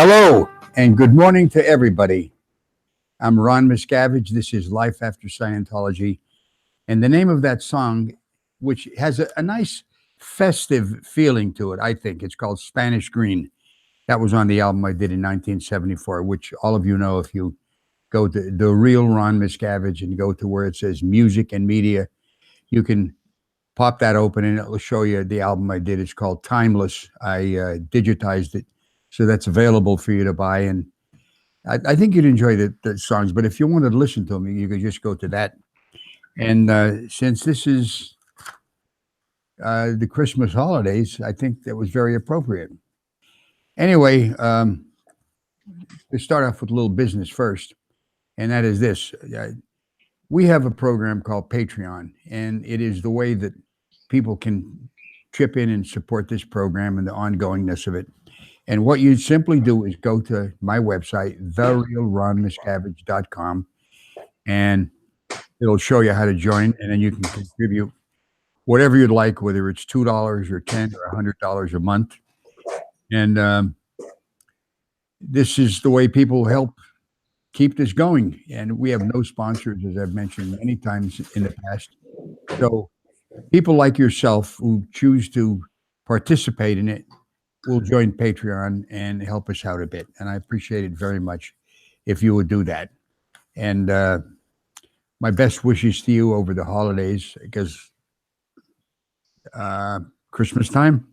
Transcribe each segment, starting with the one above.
Hello and good morning to everybody. I'm Ron Miscavige. This is Life After Scientology. And the name of that song, which has a nice festive feeling to it, I think, it's called Spanish Green. That was on the album I did in 1974, which all of you know if you go to the real Ron Miscavige and go to where it says music and media, you can pop that open and it'll show you the album I did. It's called Timeless. I digitized it. So that's available for you to buy. And I think you'd enjoy the songs. But if you wanted to listen to them, you could just go to that. And since this is the Christmas holidays, I think that was very appropriate. Anyway, let's start off with a little business first. And that is this. We have a program called Patreon. And it is the way that people can chip in and support this program and the ongoingness of it. And what you simply do is go to my website, therealronmiscavige.com, and it'll show you how to join. And then you can contribute whatever you'd like, whether it's $2 or $10 or $100 a month. And this is the way people help keep this going. And we have no sponsors, as I've mentioned many times in the past. So people like yourself who choose to participate in it will join Patreon and help us out a bit. And I appreciate it very much if you would do that. And my best wishes to you over the holidays, because Christmas time.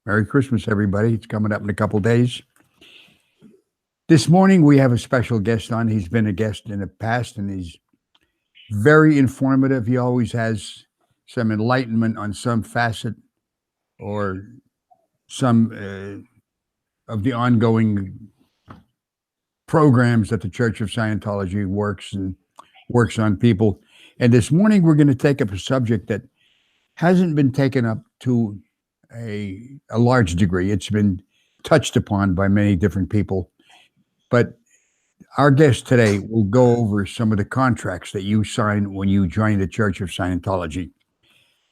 Merry Christmas, everybody. It's coming up in a couple days. This morning, we have a special guest on. He's been a guest in the past, and he's very informative. He always has some enlightenment on some facet or some of the ongoing programs that the Church of Scientology works on people. And this morning, we're going to take up a subject that hasn't been taken up to a large degree. It's been touched upon by many different people. But our guest today will go over some of the contracts that you sign when you join the Church of Scientology.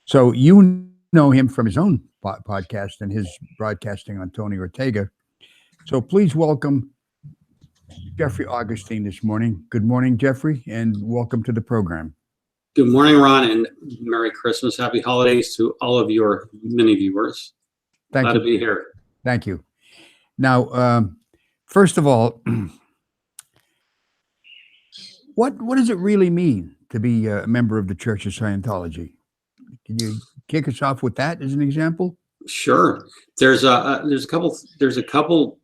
So you know him from his own podcast and his broadcasting on Tony Ortega. So please welcome Jeffrey Augustine this morning. Good morning, Jeffrey, and welcome to the program. Good morning, Ron, and Merry Christmas. Happy holidays to all of your many viewers. Glad to be here. Thank you. Now, first of all, what does it really mean to be a member of the Church of Scientology? Can you kick us off with that as an example? Sure. There's a couple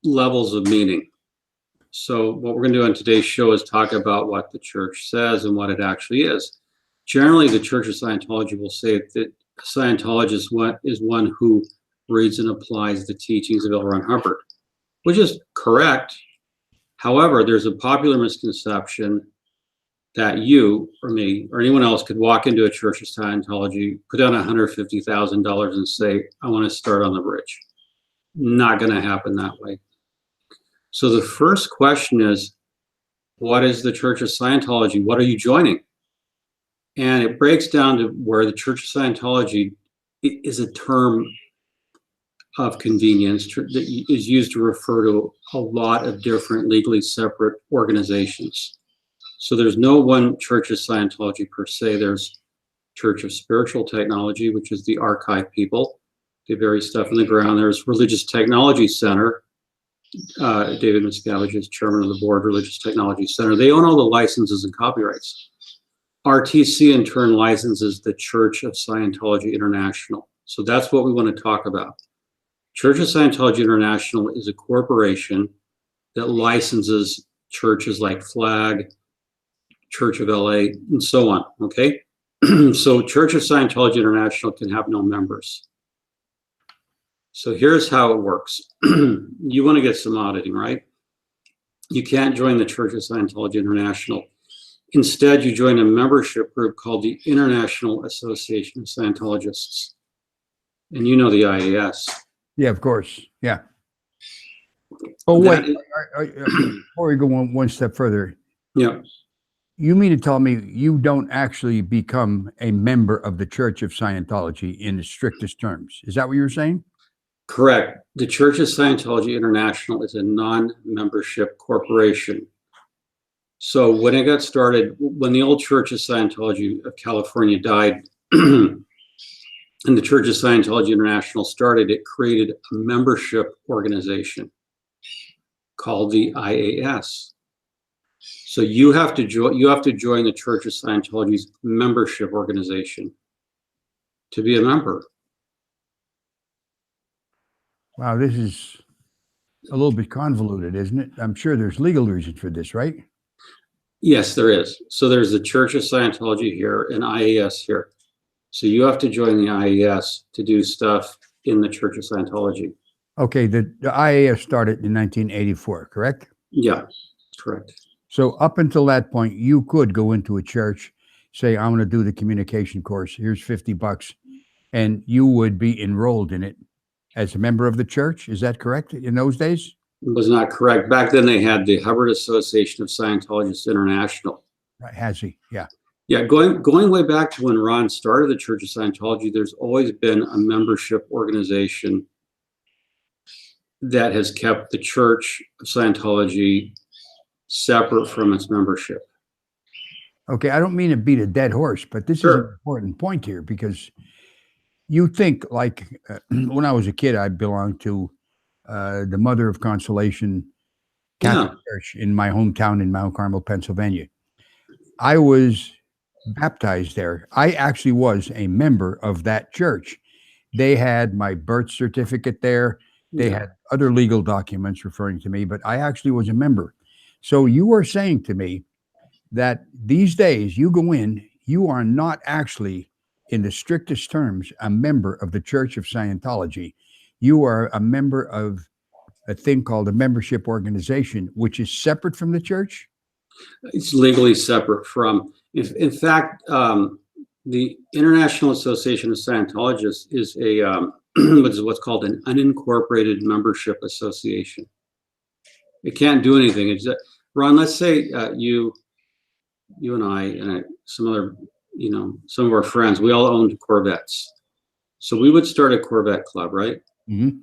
levels of meaning. So what we're going to do on today's show is talk about what the church says and what it actually is. Generally, the Church of Scientology will say that a Scientologist is one who reads and applies the teachings of L. Ron Hubbard, which is correct. However, there's a popular misconception that you or me or anyone else could walk into a Church of Scientology, put down $150,000 and say, I want to start on the bridge. Not going to happen that way. So the first question is, what is the Church of Scientology? What are you joining? And it breaks down to where the Church of Scientology is a term of convenience that is used to refer to a lot of different legally separate organizations. So there's no one Church of Scientology per se. There's Church of Spiritual Technology, which is the archive people. They bury stuff in the ground. There's Religious Technology Center. David Miscavige is chairman of the board, Religious Technology Center. They own all the licenses and copyrights. RTC in turn licenses the Church of Scientology International. So that's what we want to talk about. Church of Scientology International is a corporation that licenses churches like Flag, Church of LA, and so on, okay? So Church of Scientology International can have no members. So here's how it works. You want to get some auditing, right? You can't join the Church of Scientology International. Instead, you join a membership group called the International Association of Scientologists. And you know the IAS. Yeah, of course. Yeah. Oh, wait. Before we go one step further. Yeah. You mean to tell me you don't actually become a member of the Church of Scientology in the strictest terms? Is that what you're saying? Correct. The Church of Scientology International is a non-membership corporation. So when it got started, when the old Church of Scientology of California died, and the Church of Scientology International started, it created a membership organization called the IAS. So you have to join the Church of Scientology's membership organization to be a member. Wow, this is a little bit convoluted, isn't it? I'm sure there's legal reason for this, right? Yes, there is. So there's the Church of Scientology here and IAS here. So you have to join the IAS to do stuff in the Church of Scientology. Okay, the IAS started in 1984, correct? Yeah, correct. So up until that point, you could go into a church, say, I'm going to do the communication course. Here's $50, and you would be enrolled in it as a member of the church. Is that correct in those days? It was not correct. Back then they had the Hubbard Association of Scientologists International. Right, has he? Yeah. Yeah, going way back to when Ron started the Church of Scientology, there's always been a membership organization that has kept the Church of Scientology separate from its membership. Okay, I don't mean to beat a dead horse, but this is an important point here because you think like when I was a kid, I belonged to the Mother of Consolation Catholic Church in my hometown in Mount Carmel, Pennsylvania. I was baptized there. I actually was a member of that church. They had my birth certificate there. They had other legal documents referring to me, but I actually was a member. So you are saying to me that these days you go in, you are not actually, in the strictest terms, a member of the Church of Scientology. You are a member of a thing called a membership organization, which is separate from the church? It's legally separate from, in fact, the International Association of Scientologists is a what's called an unincorporated membership association. It can't do anything. It's Ron, let's say you and I and some other, some of our friends, we all owned Corvettes. So we would start a Corvette club, right? Mm-hmm.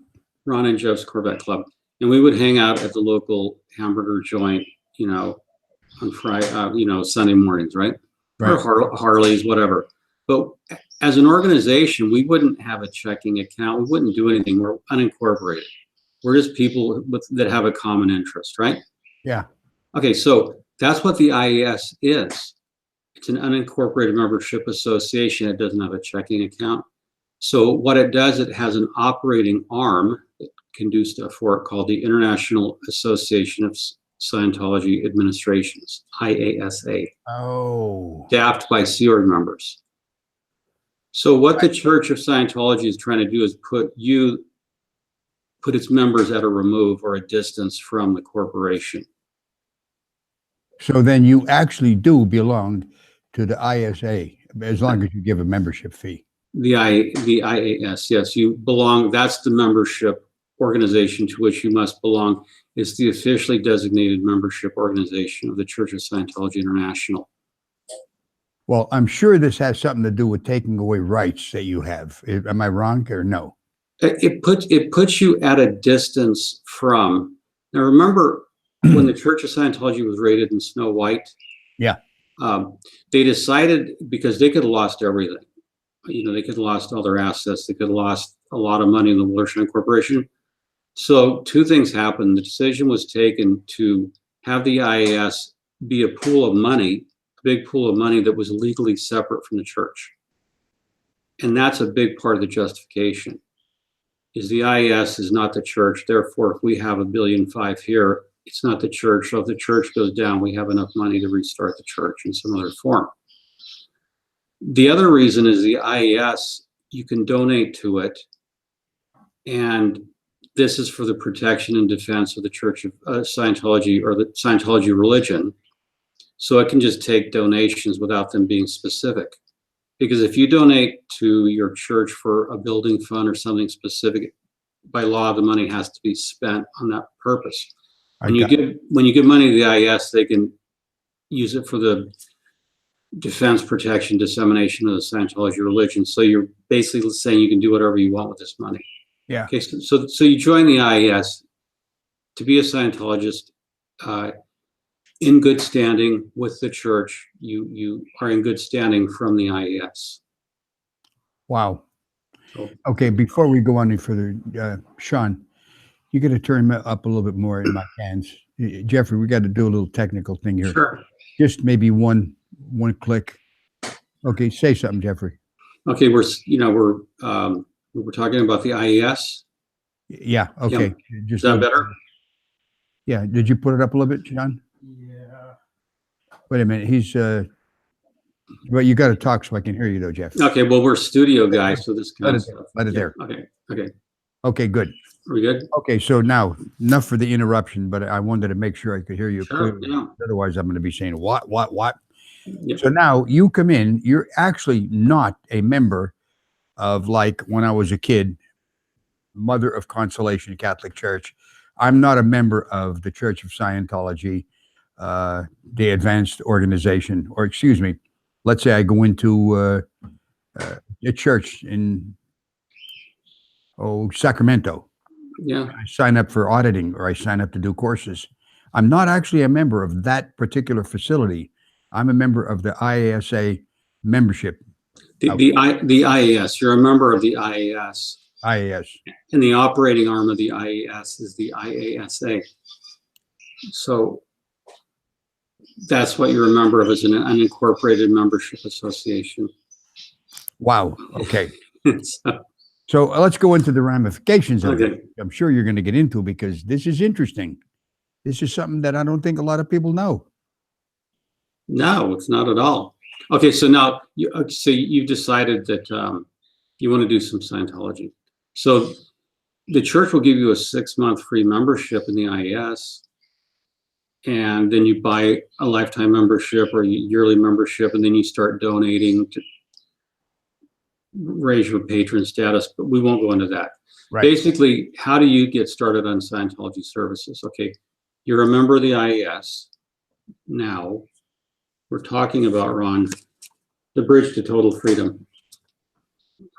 Ron and Jeff's Corvette club. And we would hang out at the local hamburger joint, on Friday, Sunday mornings, right? Or Harleys, whatever. But as an organization, we wouldn't have a checking account. We wouldn't do anything. We're unincorporated. We're just people that have a common interest, right? Yeah. Okay, so that's what the IAS is. It's an unincorporated membership association. It doesn't have a checking account. So what it does, it has an operating arm that can do stuff for it called the International Association of Scientology Administrations, IASA. Oh. Staffed by Sea Org members. So what the Church of Scientology is trying to do is put its members at a remove or a distance from the corporation. So then you actually do belong to the ISA as long as you give a membership fee. The IAS, yes, you belong. That's the membership organization to which you must belong. It's the officially designated membership organization of the Church of Scientology International. Well, I'm sure this has something to do with taking away rights that you have. Am I wrong or no? It puts you at a distance from. Now, remember when the Church of Scientology was raided in Snow White? Yeah. They decided, because they could have lost everything. They could have lost all their assets. They could have lost a lot of money in the Wilshire Corporation. So two things happened. The decision was taken to have the IAS be a pool of money, a big pool of money that was legally separate from the church. And that's a big part of the justification, is the IAS is not the church. Therefore, if we have $1.5 billion here, it's not the church. So if the church goes down, we have enough money to restart the church in some other form. The other reason is the IAS, you can donate to it, and this is for the protection and defense of the Church of Scientology, or the Scientology religion. So it can just take donations without them being specific. Because if you donate to your church for a building fund or something specific, by law, the money has to be spent on that purpose. When you give money to the IAS, they can use it for the defense, protection, dissemination of the Scientology religion. So you're basically saying you can do whatever you want with this money. Yeah. Okay, so you join the IAS to be a Scientologist in good standing with the church. You are in good standing from the IAS. Wow. So, Okay, before we go on any further, Sean, you got to turn me up a little bit more in my hands. Jeffrey, we got to do a little technical thing here. sure. Just maybe one click. Okay, say something, Jeffrey. Okay, we're talking about the IAS. Yeah. Okay. Is Just that better? Yeah. Did you put it up a little bit, John? Yeah. Wait a minute. He's well, you got to talk so I can hear you, though, Jeff. Okay, well, we're studio guys, so this kind Let of it stuff. let it Yeah, there. Okay. Okay. Good. Are we good? Okay. So now enough for the interruption, but I wanted to make sure I could hear you Sure. clearly. Yeah. Otherwise, I'm going to be saying what. Yeah. So now you come in. You're actually not a member of, like, when I was a kid, Mother of Consolation Catholic Church. I'm not a member of the Church of Scientology, the advanced organization, or excuse me, let's say I go into a church in Sacramento. Yeah. I sign up for auditing, or I sign up to do courses. I'm not actually a member of that particular facility. I'm a member of the IASA membership. The IAS. You're a member of the IAS, IAS. and the operating arm of the IAS is the IASA. So that's what you're a member of, as an unincorporated membership association. Wow. Okay. So, So let's go into the ramifications of Okay. it. I'm sure you're going to get into, because this is interesting. This is something that I don't think a lot of people know. no, it's not at all. Okay, so now you've decided that you want to do some Scientology. So the church will give you a 6-month free membership in the IAS, and then you buy a lifetime membership or yearly membership, and then you start donating to raise your patron status. But we won't go into that. Right. Basically, how do you get started on Scientology services? Okay, you're a member of the IAS. Now, we're talking about, Ron, the bridge to total freedom.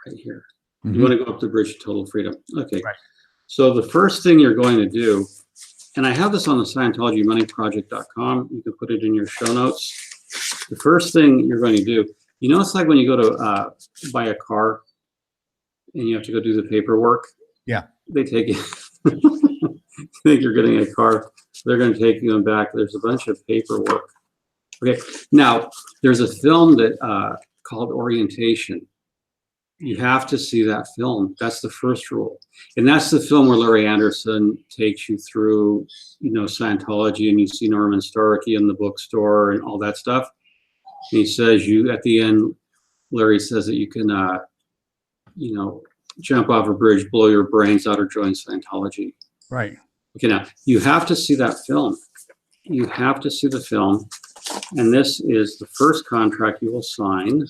Right here. Mhm. You want to go up the bridge to total freedom. Okay. Right. So the first thing you're going to do, and I have this on the ScientologyMoneyProject.com. You can put it in your show notes. The first thing you're going to do, it's like when you go to buy a car and you have to go do the paperwork. Yeah. They take you, think you're getting a car. They're going to take you in back. There's a bunch of paperwork. Okay. Now, there's a film that called Orientation. You have to see that film. That's the first rule. And that's the film where Larry Anderson takes you through, Scientology, and you see Norman Starkey in the bookstore and all that stuff. And he says at the end, Larry says that you can, jump off a bridge, blow your brains out, or join Scientology. Right. Okay, now you have to see that film. You have to see the film. And this is the first contract you will sign.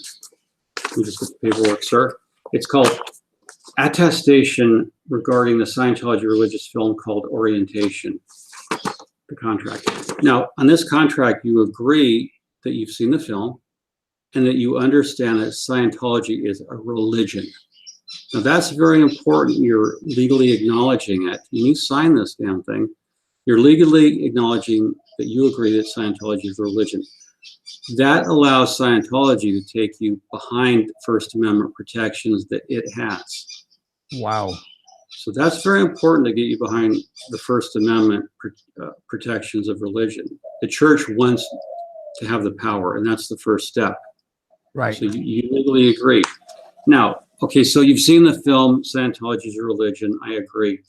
You just get the paperwork, sir. It's called Attestation Regarding the Scientology Religious Film called Orientation, the contract. Now, on this contract, you agree that you've seen the film and that you understand that Scientology is a religion. Now, that's very important. You're legally acknowledging it. When you sign this damn thing, you're legally acknowledging that you agree that Scientology is a religion. That allows Scientology to take you behind First Amendment protections that it has. Wow. So that's very important, to get you behind the First Amendment protections of religion. The church wants to have the power, and that's the first step. Right. So you legally agree. Now, okay, so you've seen the film, Scientology is a religion. I agree.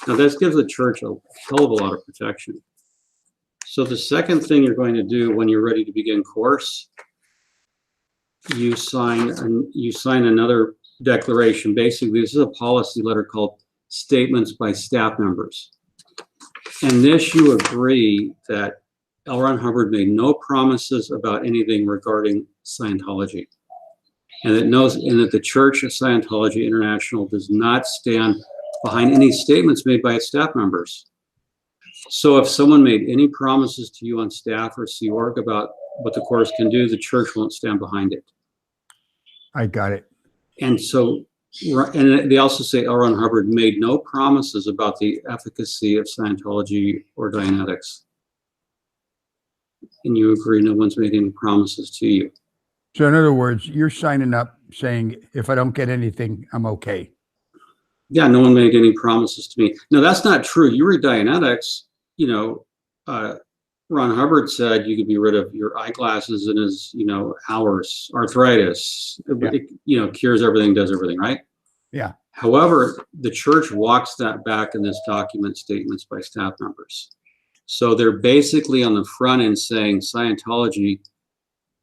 Now, this gives the church a hell of a lot of protection. So the second thing you're going to do when you're ready to begin course, you sign another declaration. Basically, this is a policy letter called Statements by Staff Members. And this, you agree that L. Ron Hubbard made no promises about anything regarding Scientology, and that the Church of Scientology International does not stand behind any statements made by its staff members. So if someone made any promises to you on staff or Sea Org about what the course can do, the church won't stand behind it. I got it. And so Right, and they also say L. Ron Hubbard made no promises about the efficacy of Scientology or Dianetics. And you agree no one's made any promises to you. So in other words, you're signing up saying, if I don't get anything, I'm okay. Yeah, no one made any promises to me. No, that's not true. You read Dianetics, Ron Hubbard said you could be rid of your eyeglasses in as, hours, arthritis, Yeah. cures everything, does everything, right? Yeah. However, the church walks that back in this document, statements by staff members. So they're basically on the front end saying Scientology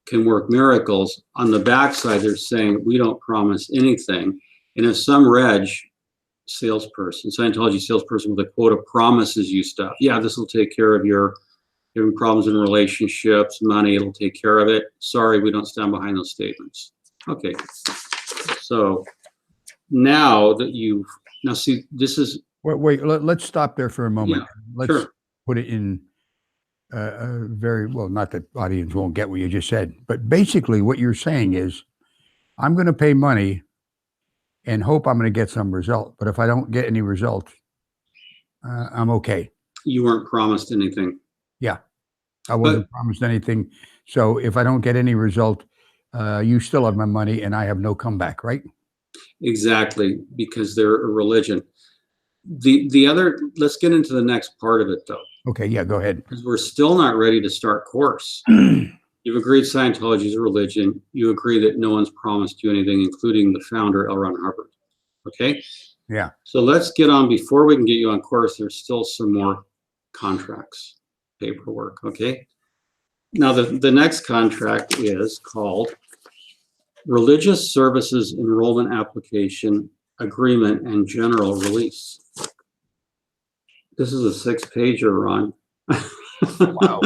can work miracles. On the backside, they're saying we don't promise anything. And if some salesperson, Scientology salesperson with a quota promises you stuff, yeah, this will take care of your having problems in relationships, money, it'll take care of it. Sorry, we don't stand behind those statements. Okay, so now that see, this is... Wait, let's stop there for a moment. Yeah, let's put it in very, well, not that audience won't get what you just said, but basically what you're saying is, I'm going to pay money and hope I'm going to get some result. But if I don't get any result, I'm okay. You weren't promised anything. Yeah, I wasn't promised anything. So if I don't get any result, you still have my money and I have no comeback, right? Exactly, because they're a religion. The other, let's get into the next part of it though. Okay, yeah, go ahead. Because we're still not ready to start course. You've agreed Scientology is a religion. You agree that no one's promised you anything, including the founder, L. Ron Hubbard. Okay? Yeah. So let's get on. Before we can get you on course, there's still some more contracts, paperwork. Okay? Now, the next contract is called Religious Services Enrollment Application Agreement and General Release. This is a 6-pager, Ron. Wow.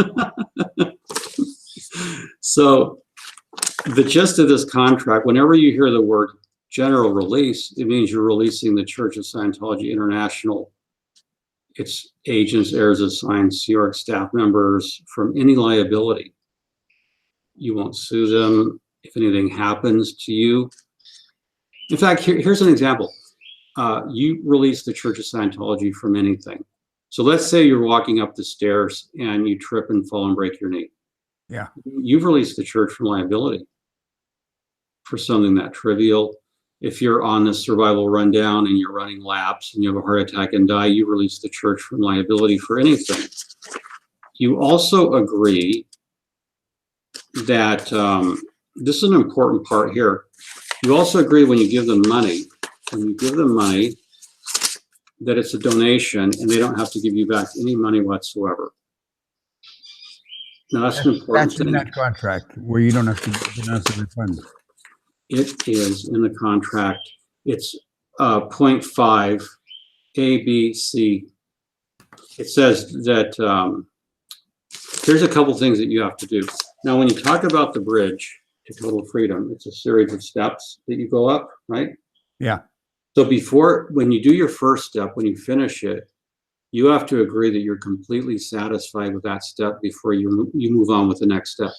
So the gist of this contract, whenever you hear the word general release, it means you're releasing the Church of Scientology International, its agents, heirs, assigns, Sea Org staff members from any liability. You won't sue them if anything happens to you. In fact, here's an example. You release the Church of Scientology from anything. So let's say you're walking up the stairs and you trip and fall and break your knee. Yeah. You've released the church from liability for something that trivial. If you're on the survival rundown and you're running laps and you have a heart attack and die, you release the church from liability for anything. You also agree that, this is an important part here. You also agree when you give them money, that it's a donation and they don't have to give you back any money whatsoever. Now that's an important thing. That's in that contract where you don't have to refund. It is in the contract. It's 0.5 A, B, C. It says that here's a couple things that you have to do. Now, when you talk about the bridge to total freedom, it's a series of steps that you go up, right? Yeah. So when you do your first step, when you finish it, you have to agree that you're completely satisfied with that step before you move on with the next step.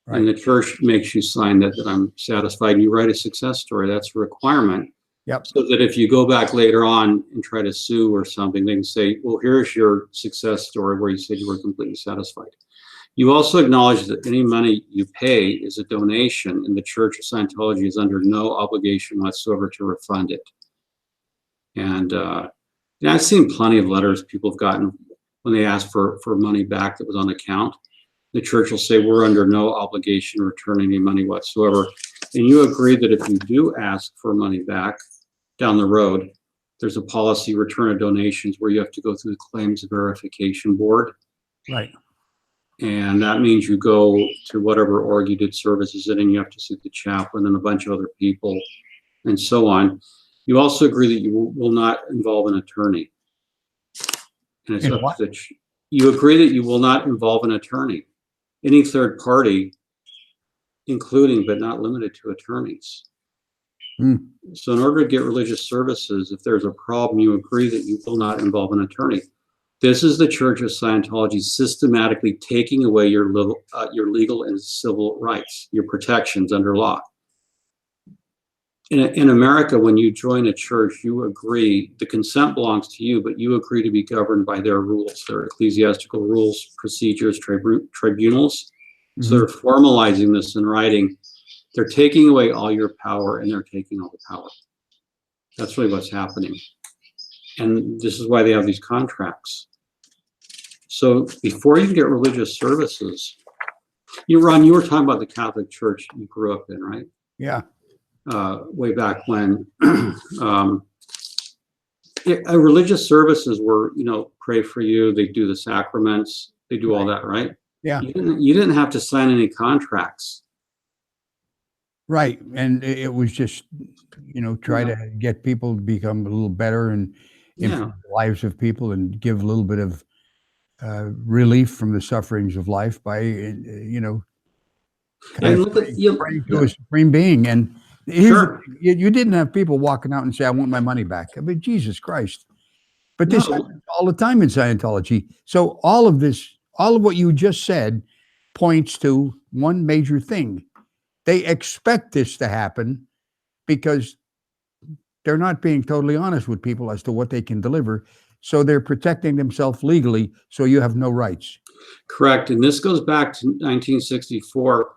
Right. And the church makes you sign that I'm satisfied, and you write a success story. That's a requirement. Yep. So that if you go back later on and try to sue or something, they can say, well, here's your success story where you said you were completely satisfied. You also acknowledge that any money you pay is a donation, and the Church of Scientology is under no obligation whatsoever to refund it. And I've seen plenty of letters people have gotten when they ask for money back that was on account. The church will say, we're under no obligation to return any money whatsoever. And you agree that if you do ask for money back down the road, there's a policy, return of donations, where you have to go through the claims verification board. Right. And that means you go to whatever org you did services in, and you have to see the chaplain and a bunch of other people and so on. You also agree that you will not involve an attorney. And it's up to you agree that you will not involve an attorney, any third party, including but not limited to attorneys. So in order to get religious services, if there's a problem, you agree that you will not involve an attorney. This is the Church of Scientology systematically taking away your legal and civil rights, your protections under law. in America, when you join a church, you agree, the consent belongs to you, but you agree to be governed by their rules, their ecclesiastical rules, procedures, tribunals. So they're formalizing this in writing. They're taking away all your power, and they're taking all the power. That's really what's happening. And this is why they have these contracts. So before you can get religious services, Ron, you were talking about the Catholic Church you grew up in, right? Yeah. Way back when. Religious services were, pray for you, they do the sacraments, they do all that, right? Yeah. You didn't have to sign any contracts. Right. And it was just, try to get people to become a little better and improve the lives of people and give a little bit of relief from the sufferings of life by, praying to a supreme being. And you didn't have people walking out and say, I want my money back. I mean, Jesus Christ. But this happens all the time in Scientology. So all of what you just said points to one major thing. They expect this to happen because they're not being totally honest with people as to what they can deliver. So they're protecting themselves legally, so you have no rights. Correct. And this goes back to 1964,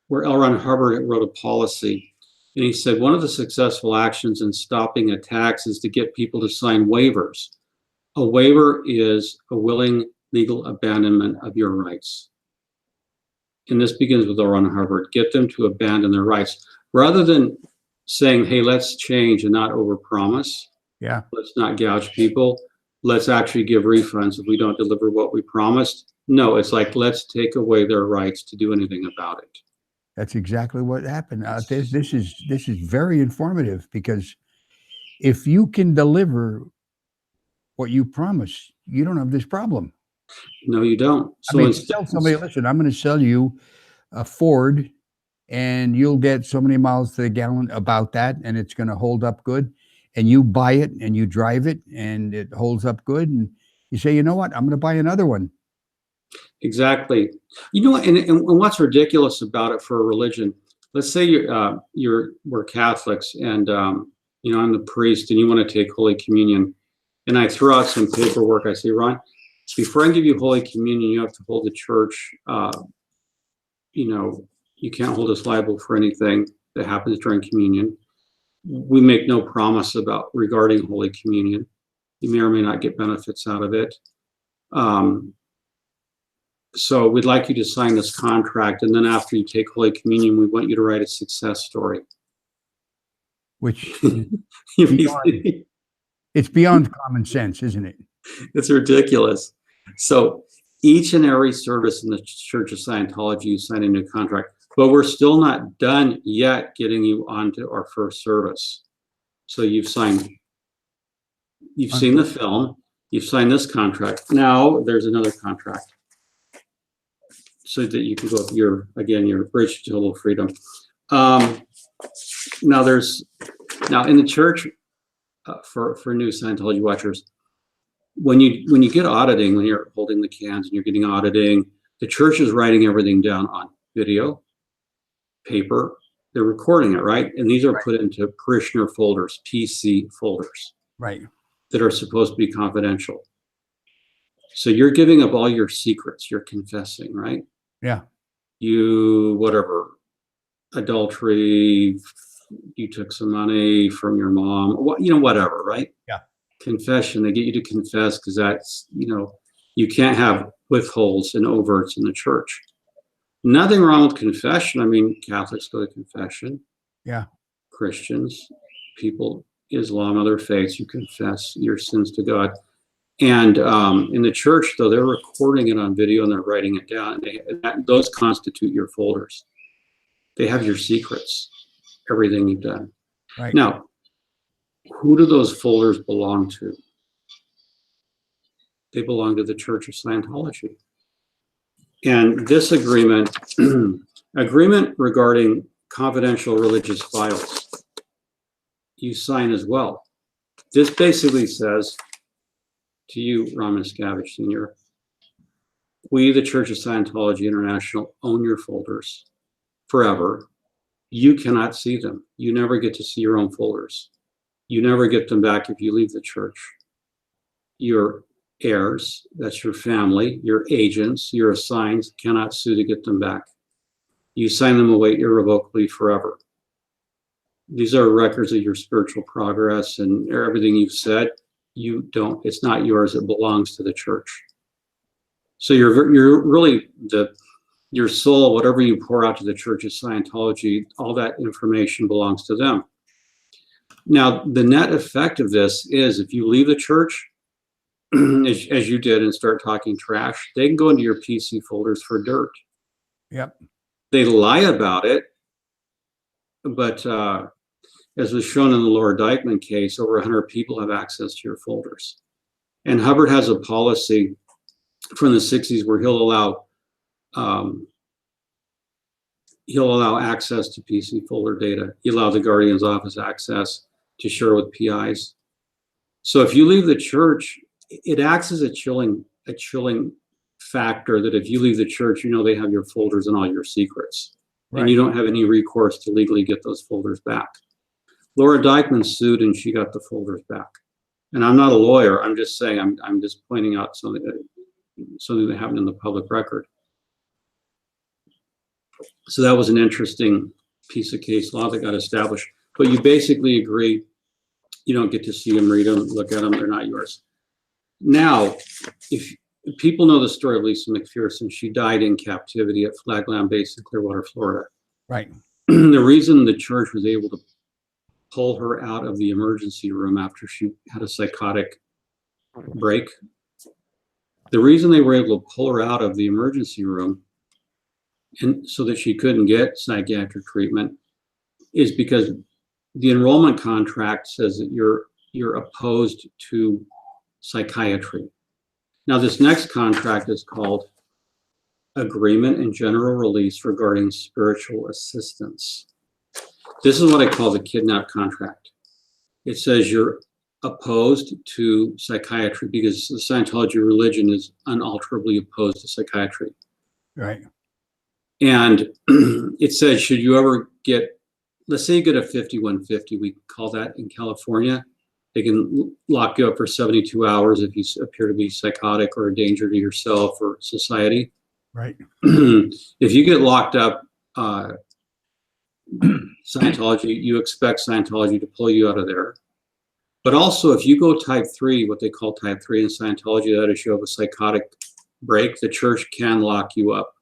where L. Ron Hubbard wrote a policy. And he said, one of the successful actions in stopping attacks is to get people to sign waivers. A waiver is a willing legal abandonment of your rights. And this begins with L. Ron Hubbard. Get them to abandon their rights. Rather than saying, hey, let's change and not overpromise. Yeah. Let's not gouge people. Let's actually give refunds if we don't deliver what we promised. No, it's like, let's take away their rights to do anything about it. That's exactly what happened. This is very informative, because if you can deliver what you promise, you don't have this problem. No, you don't. So tell somebody, listen, I'm going to sell you a Ford and you'll get so many miles to the gallon about that, and it's going to hold up good. And you buy it and you drive it and it holds up good. And you say, you know what, I'm going to buy another one. Exactly. And what's ridiculous about it for a religion, let's say we're Catholics and, I'm the priest and you want to take Holy Communion. And I throw out some paperwork. I say, Ron, before I give you Holy Communion, you have to hold the church, you can't hold us liable for anything that happens during communion. We make no promise regarding Holy Communion. You may or may not get benefits out of it. So we'd like you to sign this contract, and then after you take Holy Communion, we want you to write a success story. Which it's beyond common sense, isn't it? It's ridiculous. So each and every service in the Church of Scientology, you sign a new contract, but we're still not done yet getting you onto our first service. So you've seen the film, you've signed this contract. Now there's another contract, so that you can go up your bridge to total freedom. Now in the church, for new Scientology watchers, when you get auditing, when you're holding the cans and you're getting auditing, the church is writing everything down on video, paper. They're recording it, right? And these are put into parishioner folders, PC folders, right, that are supposed to be confidential. So you're giving up all your secrets. You're confessing, right? Yeah. Adultery, you took some money from your mom, whatever, right? Yeah. Confession, they get you to confess because that's, you can't have withholds and overts in the church. Nothing wrong with confession. I mean, Catholics go to confession. Yeah. Christians, people, Islam, other faiths, you confess your sins to God. And in the church, though, they're recording it on video and they're writing it down. Those constitute your folders. They have your secrets, everything you've done. Right. Now, who do those folders belong to? They belong to the Church of Scientology. And this agreement regarding confidential religious files, you sign as well. This basically says to you, Ron Miscavige Sr., we, the Church of Scientology International, own your folders forever. You cannot see them. You never get to see your own folders. You never get them back if you leave the church. Your heirs, that's your family, your agents, your assigns, cannot sue to get them back. You sign them away irrevocably forever. These are records of your spiritual progress and everything you've said. You don't, it's not yours, it belongs to the church. So you're really your soul, whatever you pour out to the Church of Scientology, all that information belongs to them. Now, the net effect of this is if you leave the church, as you did, and start talking trash, they can go into your PC folders for dirt. Yep. They lie about it, but as was shown in the Laura Dykeman case, over 100 people have access to your folders. And Hubbard has a policy from the 60s where he'll allow access to PC folder data. He allowed the Guardian's office access to share with PIs. So if you leave the church, it acts as a chilling factor that if you leave the church, you know they have your folders and all your secrets. Right. And you don't have any recourse to legally get those folders back. Laura Dykeman sued and she got the folders back. And I'm not a lawyer. I'm just saying, I'm just pointing out something that happened in the public record. So that was an interesting piece of case law that got established. But you basically agree, you don't get to see them, read them, look at them, they're not yours. Now, if people know the story of Lisa McPherson, she died in captivity at Flagland Base in Clearwater, Florida. Right. The reason the church was able to pull her out of the emergency room after she had a psychotic break, the reason they were able to pull her out of the emergency room and so that she couldn't get psychiatric treatment is because the enrollment contract says that you're opposed to psychiatry. Now, this next contract is called Agreement and General Release Regarding Spiritual Assistance. This is what I call the kidnap contract. It says you're opposed to psychiatry because the Scientology religion is unalterably opposed to psychiatry. Right. And it says, should you ever get, let's say you get a 5150, we call that in California. They can lock you up for 72 hours if you appear to be psychotic or a danger to yourself or society. Right. If you get locked up, Scientology, you expect Scientology to pull you out of there. But also, if you go type 3, what they call type 3 in Scientology, that is you have a psychotic break, the church can lock you up.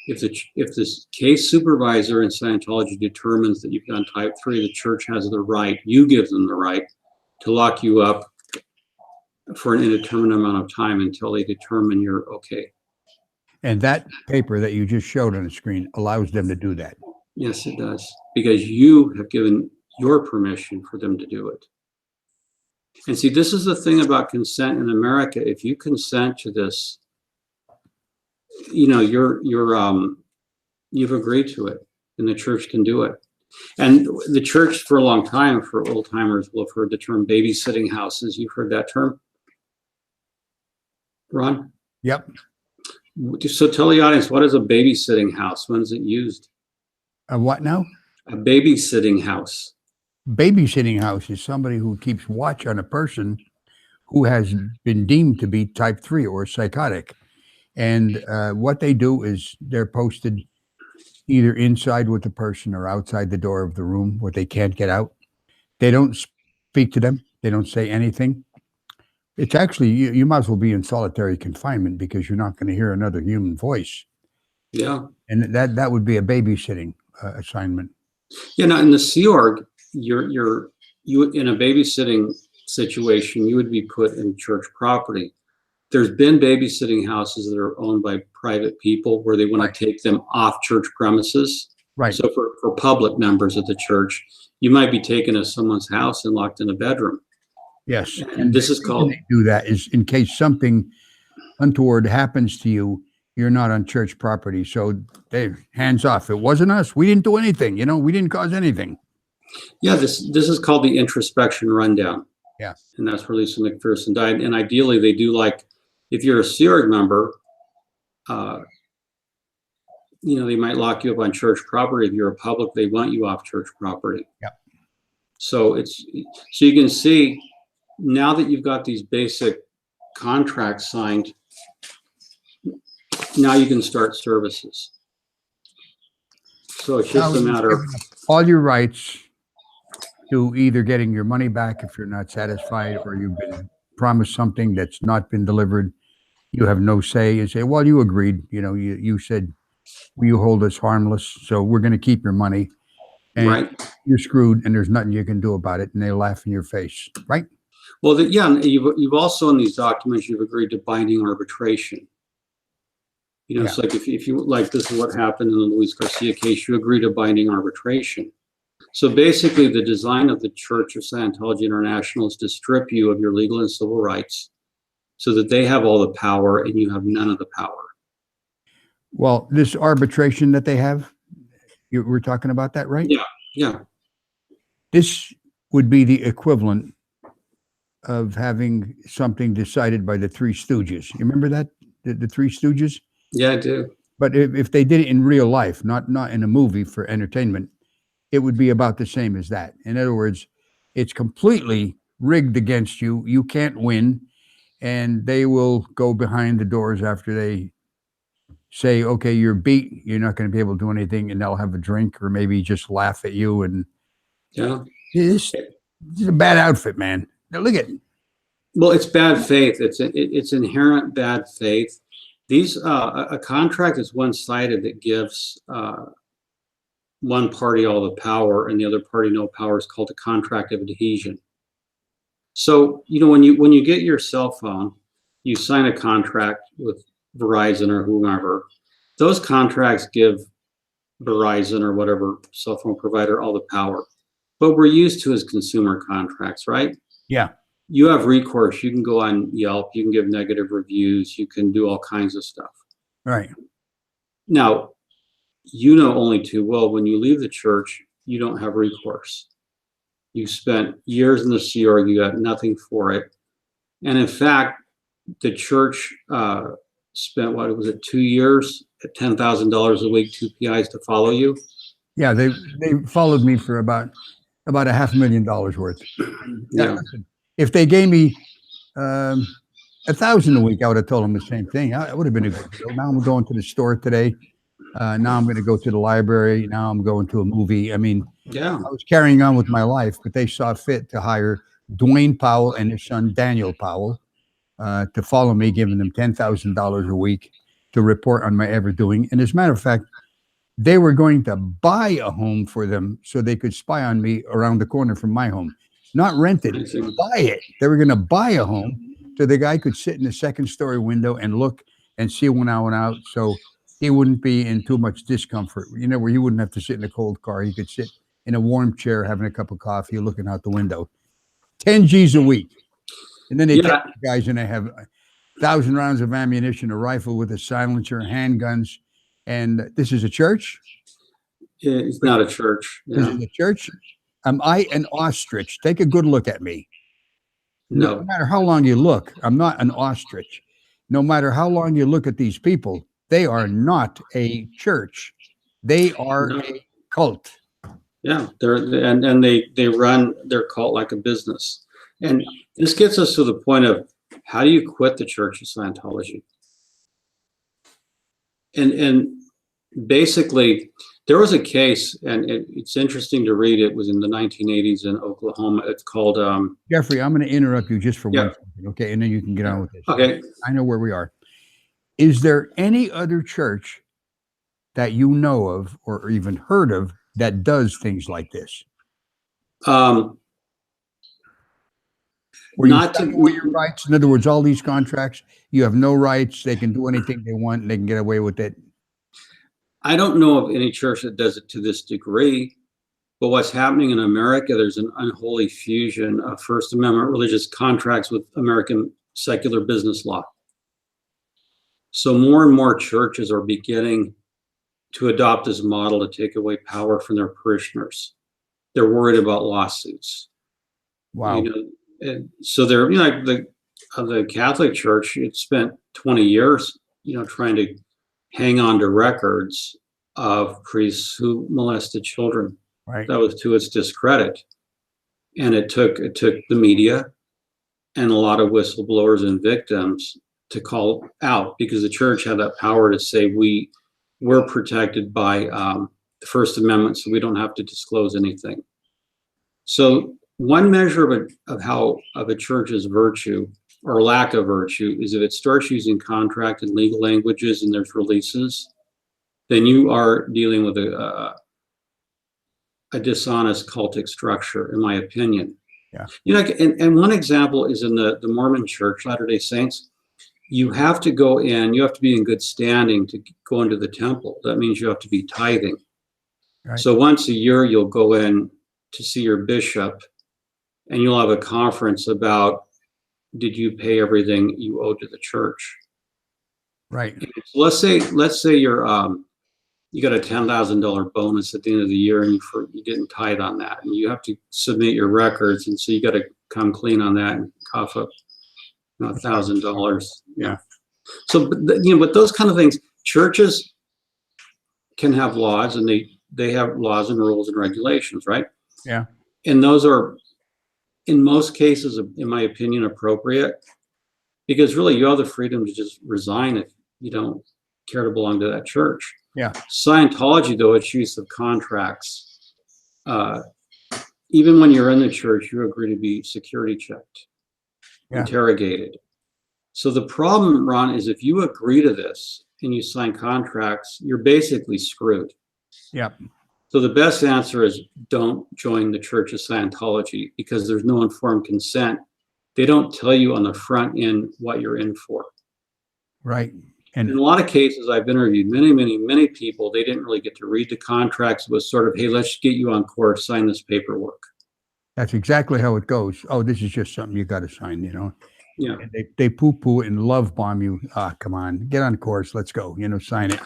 If this case supervisor in Scientology determines that you've done type 3, the church has the right, you give them the right to lock you up for an indeterminate amount of time until they determine you're okay. And that paper that you just showed on the screen allows them to do that. Yes, it does, because you have given your permission for them to do it. And see, this is the thing about consent in America. If you consent to this, you know, you've agreed to it, and the church can do it. And the church, for a long time, for old timers, will have heard the term babysitting houses. You've heard that term, Ron? Yep. So tell the audience, what is a babysitting house? When is it used? A what now? A babysitting house. Babysitting house is somebody who keeps watch on a person who has been deemed to be type 3 or psychotic. And what they do is they're posted either inside with the person or outside the door of the room where they can't get out. They don't speak to them. They don't say anything. It's actually, you might as well be in solitary confinement because you're not going to hear another human voice. Yeah. And that would be a babysitting assignment. Yeah, now in the Sea Org, you in a babysitting situation, you would be put in church property. There's been babysitting houses that are owned by private people where they want to take them off church premises. Right. So for public members of the church, you might be taken to someone's house and locked in a bedroom. Yes. And this is called. They do that is in case something untoward happens to you, you're not on church property. So they hands off. It wasn't us. We didn't do anything. You know, we didn't cause anything. Yeah, this is called the introspection rundown. Yeah. And that's where Lisa McPherson died. And ideally, they do like, if you're a Sea Org member, they might lock you up on church property. If you're a public, they want you off church property. Yep. So so you can see now that you've got these basic contracts signed, now you can start services. So it's just a matter of all your rights to either getting your money back if you're not satisfied, or you've been promised something that's not been delivered. You have no say. You say, well, you agreed. You said you hold us harmless, so we're going to keep your money. And right. You're screwed, and there's nothing you can do about it. And they laugh in your face, right? Well, you've also in these documents you've agreed to binding arbitration. It's like if you like, this is what happened in the Luis Garcia case. You agree to binding arbitration. So basically, the design of the Church of Scientology International is to strip you of your legal and civil rights, so that they have all the power and you have none of the power. Well, this arbitration that they have, we're talking about that, right? Yeah. This would be the equivalent of having something decided by the Three Stooges. You remember that? The Three Stooges? Yeah, I do. But if they did it in real life, not in a movie for entertainment, it would be about the same as that. In other words, it's completely rigged against you. You can't win. And they will go behind the doors after they say, okay, you're beat. You're not going to be able to do anything. And they'll have a drink or maybe just laugh at you. And this is a bad outfit, man. Now look at it. Well, it's bad faith. It's inherent bad faith. These a contract is one-sided that gives one party all the power and the other party no power. Is called a contract of adhesion. So when you get your cell phone, you sign a contract with Verizon or whomever. Those contracts give Verizon or whatever cell phone provider all the power. What we're used to is consumer contracts, right? Yeah. You have recourse. You can go on Yelp. You can give negative reviews. You can do all kinds of stuff. Right. Now, only too well, when you leave the church, you don't have recourse. You spent years in the Sea Org. You got nothing for it. And in fact, the church spent, 2 years at $10,000 a week, 2 PIs to follow you? Yeah, they followed me for about $500,000 worth. Yeah. If they gave me $1,000 a week, I would have told them the same thing. It would have been a good deal. Now I'm going to the store today. Now I'm going to go to the library. Now I'm going to a movie. I mean, yeah, I was carrying on with my life, but they saw fit to hire Dwayne Powell and his son Daniel Powell to follow me, giving them $10,000 a week to report on my ever doing. And as a matter of fact, they were going to buy a home for them so they could spy on me around the corner from my home. Not rent it, buy it. They were going to buy a home so the guy could sit in the second-story window and look and see when I went out, so he wouldn't be in too much discomfort. Where he wouldn't have to sit in a cold car. He could sit in a warm chair having a cup of coffee looking out the window. 10 G's a week. And then they take the guys and they have 1,000 rounds of ammunition, a rifle with a silencer, handguns. And this is a church? It's not a church. This is a church? Am I an ostrich? Take a good look at me. No. No matter how long you look, I'm not an ostrich. No matter how long you look at these people, they are not a church. They are a cult. Yeah, they run their cult like a business. And this gets us to the point of, how do you quit the Church of Scientology? And basically, there was a case, and it's interesting to read. It was in the 1980s in Oklahoma. It's called Jeffrey, I'm going to interrupt you just for 1 second, okay? And then you can get on with this. Okay. I know where we are. Is there any other church that you know of or even heard of that does things like this? Not to your rights. In other words, all these contracts, you have no rights. They can do anything they want and they can get away with it. I don't know of any church that does it to this degree, but what's happening in America, there's an unholy fusion of First Amendment religious contracts with American secular business law. So more and more churches are beginning to adopt this model to take away power from their parishioners. They're worried about lawsuits. Wow. And so they're, like the Catholic Church, it spent 20 years, trying to hang on to records of priests who molested children. Right. That was to its discredit. And it took the media and a lot of whistleblowers and victims to call out, because the church had that power to say we're protected by the First Amendment, so we don't have to disclose anything. So one measure of a church's virtue or lack of virtue is if it starts using contract and legal languages and there's releases, then you are dealing with a dishonest cultic structure, in my opinion. Yeah. You know, and one example is in the Mormon Church, Latter-day Saints. You have to go in, you have to be in good standing to go into the temple. That means you have to be tithing. Right. So once a year, you'll go in to see your bishop, and you'll have a conference about, did you pay everything you owe to the church? Right. So let's say you got a $10,000 bonus at the end of the year, and you didn't tithe on that, and you have to submit your records, and so you got to come clean on that and cough up $1,000. Yeah. So, but those kind of things, churches can have laws, and they have laws and rules and regulations, right? Yeah. And those are, in most cases, in my opinion, appropriate, because really you have the freedom to just resign if you don't care to belong to that church. Yeah. Scientology, though, its use of contracts, even when you're in the church, you agree to be security checked, interrogated. So the problem, Ron, is if you agree to this and you sign contracts, you're basically screwed. Yep. So the best answer is don't join the Church of Scientology, because there's no informed consent. They don't tell you on the front end what you're in for. Right. And in a lot of cases, I've interviewed many people. They didn't really get to read the contracts. It was sort of, hey, let's get you on course, sign this paperwork. That's exactly how it goes. Oh, this is just something you got to sign, Yeah. And they poo-poo and love bomb you. Come on, get on course. Let's go. Sign it.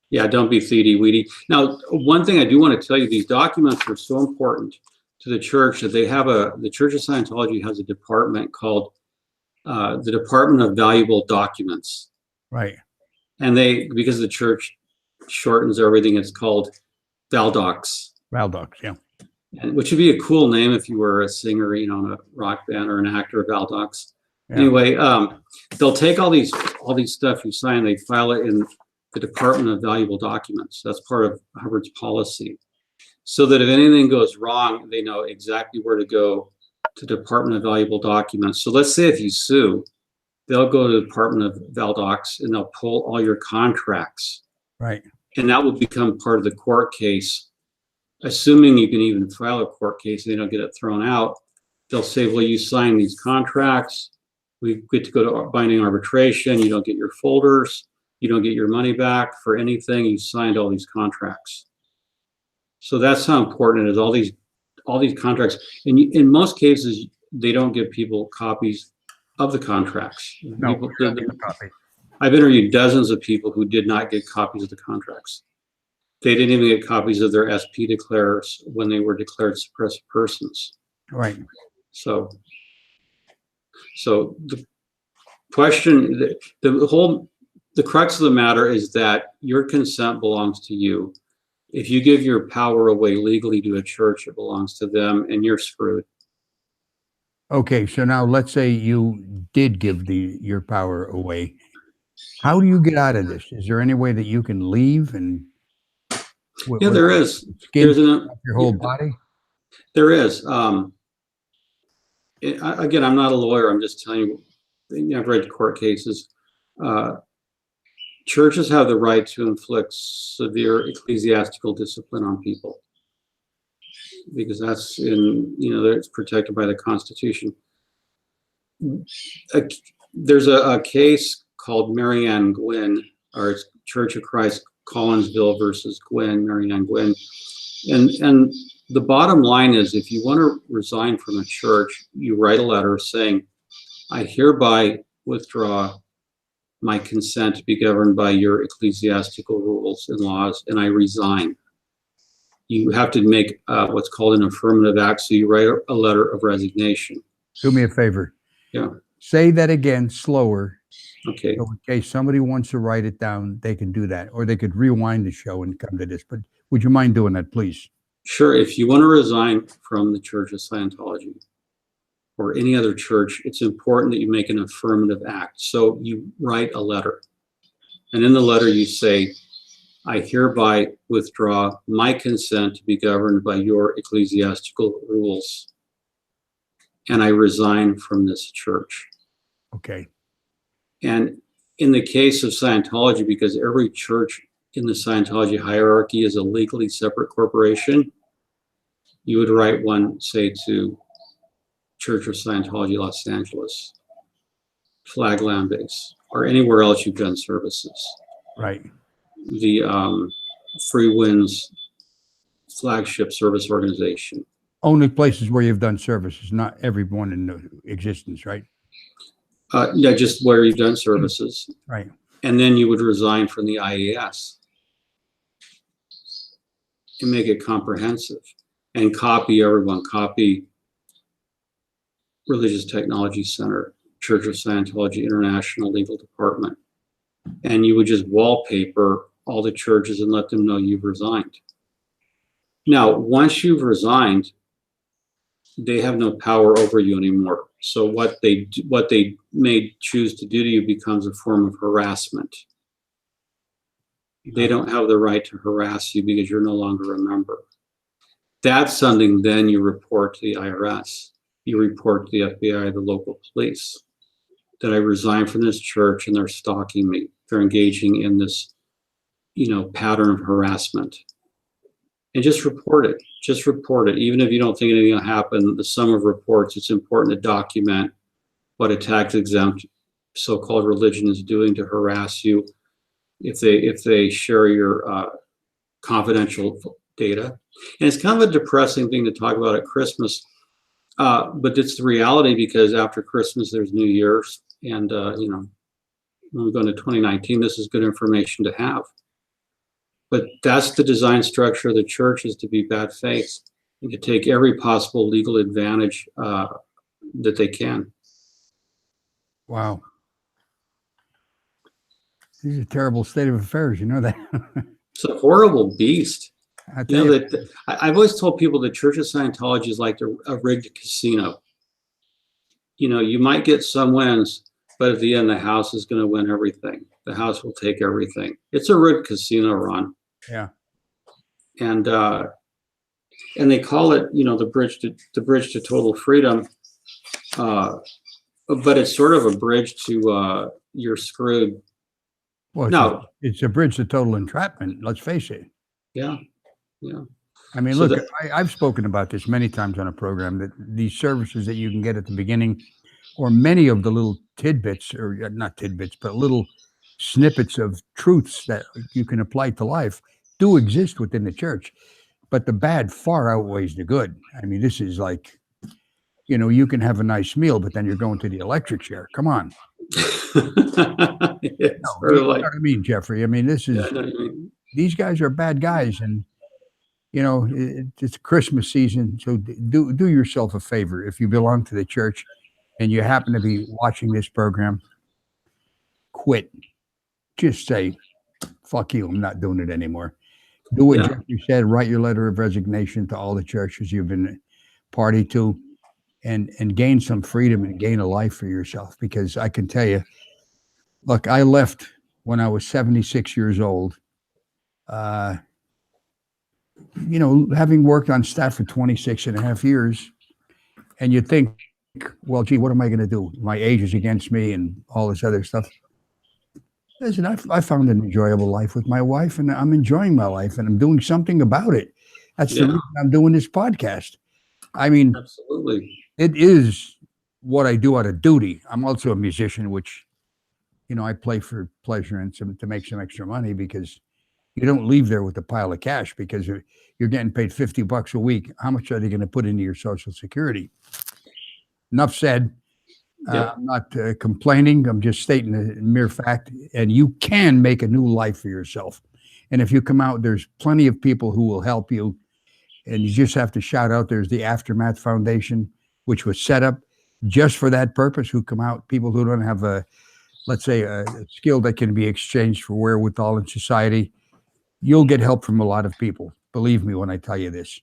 Yeah, don't be thiety-weedy. Now, one thing I do want to tell you, these documents are so important to the church that the Church of Scientology has a department called the Department of Valuable Documents. Right. And because the church shortens everything, it's called Valdocs. Valdocs, yeah. And which would be a cool name if you were a singer, in a rock band, or an actor, Valdocs. Yeah. Anyway, they'll take all these stuff you sign, they file it in the Department of Valuable Documents. That's part of Hubbard's policy. So that if anything goes wrong, they know exactly where to go to Department of Valuable Documents. So let's say if you sue, they'll go to the Department of Valdocs and they'll pull all your contracts. Right. And that will become part of the court case. Assuming you can even file a court case and they don't get it thrown out, they'll say, well, you signed these contracts. We get to go to binding arbitration. You don't get your folders. You don't get your money back for anything. You signed all these contracts. So that's how important it is, all these contracts. And in most cases, they don't give people copies of the contracts. No, copy. I've interviewed dozens of people who did not get copies of the contracts. They didn't even get copies of their SP declares when they were declared suppressed persons. Right. So the question, the crux of the matter is that your consent belongs to you. If you give your power away legally to a church, it belongs to them, and you're screwed. Okay, so now let's say you did give your power away. How do you get out of this? Is there any way that you can leave and? Yeah, there is. There's your whole body. There is. Again, I'm not a lawyer. I'm just telling you. I've read court cases. Churches have the right to inflict severe ecclesiastical discipline on people, because that's it's protected by the Constitution. There's a case called Marianne Gwynn, or it's Church of Christ Collinsville versus Gwynn, Marianne Gwynn. And the bottom line is, if you want to resign from a church, you write a letter saying, I hereby withdraw my consent to be governed by your ecclesiastical rules and laws, and I resign. You have to make what's called an affirmative act, so you write a letter of resignation. Do me a favor. Yeah. Say that again slower Okay. So in case somebody wants to write it down, they can do that, or they could rewind the show and come to this. But would you mind doing that, please? Sure. If you want to resign from the Church of Scientology or any other church, it's important that you make an affirmative act. So you write a letter. And in the letter, you say, I hereby withdraw my consent to be governed by your ecclesiastical rules. And I resign from this church. Okay. And in the case of Scientology, because every church in the Scientology hierarchy is a legally separate corporation, you would write one, say, to Church of Scientology, Los Angeles, Flagland Base, or anywhere else you've done services. Right. The Free Winds flagship service organization. Only places where you've done services, not everyone in existence, right? Yeah, just where you've done services. Right. And then you would resign from the IAS and make it comprehensive and copy everyone, copy Religious Technology Center, Church of Scientology International Legal Department. And you would just wallpaper all the churches and let them know you've resigned. Now, once you've resigned, they have no power over you anymore. So what they may choose to do to you becomes a form of harassment. They don't have the right to harass you because you're no longer a member. That's something then you report to the IRS. You report to the FBI, the local police, that I resigned from this church and they're stalking me. They're engaging in this, pattern of harassment. And just report it. Just report it. Even if you don't think anything will happen, the sum of reports, it's important to document what a tax-exempt so-called religion is doing to harass you if they share your confidential data. And it's kind of a depressing thing to talk about at Christmas, but it's the reality because after Christmas, there's New Year's. And, when we go into 2019, this is good information to have. But that's the design structure of the church, is to be bad faith and to take every possible legal advantage that they can. Wow. This is a terrible state of affairs. You know that? It's a horrible beast. I tell you, I've always told people the Church of Scientology is like a rigged casino. You might get some wins, but at the end, the house is going to win everything. The house will take everything. It's a rigged casino, Ron. yeah. And they call it, the bridge to total freedom. But it's sort of a bridge to you're screwed. Well, No. it's a bridge to total entrapment. Let's face it. Yeah. I mean, So look, I've spoken about this many times on a program, that these services that you can get at the beginning, or many of the little tidbits, or not tidbits, but little snippets of truths that you can apply to life, do exist within the church. But the bad far outweighs the good. I mean, this is like, you can have a nice meal, but then you're going to the electric chair. Come on. It's No, sort you of know like, what I mean, Jeffrey? I mean, this is, yeah, I know what you mean. these guys are bad guys, and it's Christmas season, so do yourself a favor. If you belong to the church and you happen to be watching this program, quit. Just say, fuck you, I'm not doing it anymore. Do what Yeah. Jeffrey said. Write your letter of resignation to all the churches you've been party to, and gain some freedom and gain a life for yourself. Because I can tell you, look, I left when I was 76 years old. Having worked on staff for 26 and a half years, and you think, well, gee, what am I going to do? My age is against me and all this other stuff. Listen, I found an enjoyable life with my wife, and I'm enjoying my life, and I'm doing something about it. That's the Yeah. reason I'm doing this podcast. I mean, Absolutely. it is what I do out of duty. I'm also a musician, which, I play for pleasure and to make some extra money, because you don't leave there with a pile of cash, because you're getting paid $50 a week. How much are they going to put into your Social Security? Enough said. Yeah. I'm not complaining. I'm just stating a mere fact. And you can make a new life for yourself. And if you come out, there's plenty of people who will help you. And you just have to shout out, there's the Aftermath Foundation, which was set up just for that purpose, who come out, people who don't have a let's say, a skill that can be exchanged for wherewithal in society, you'll get help from a lot of people. Believe me when I tell you this.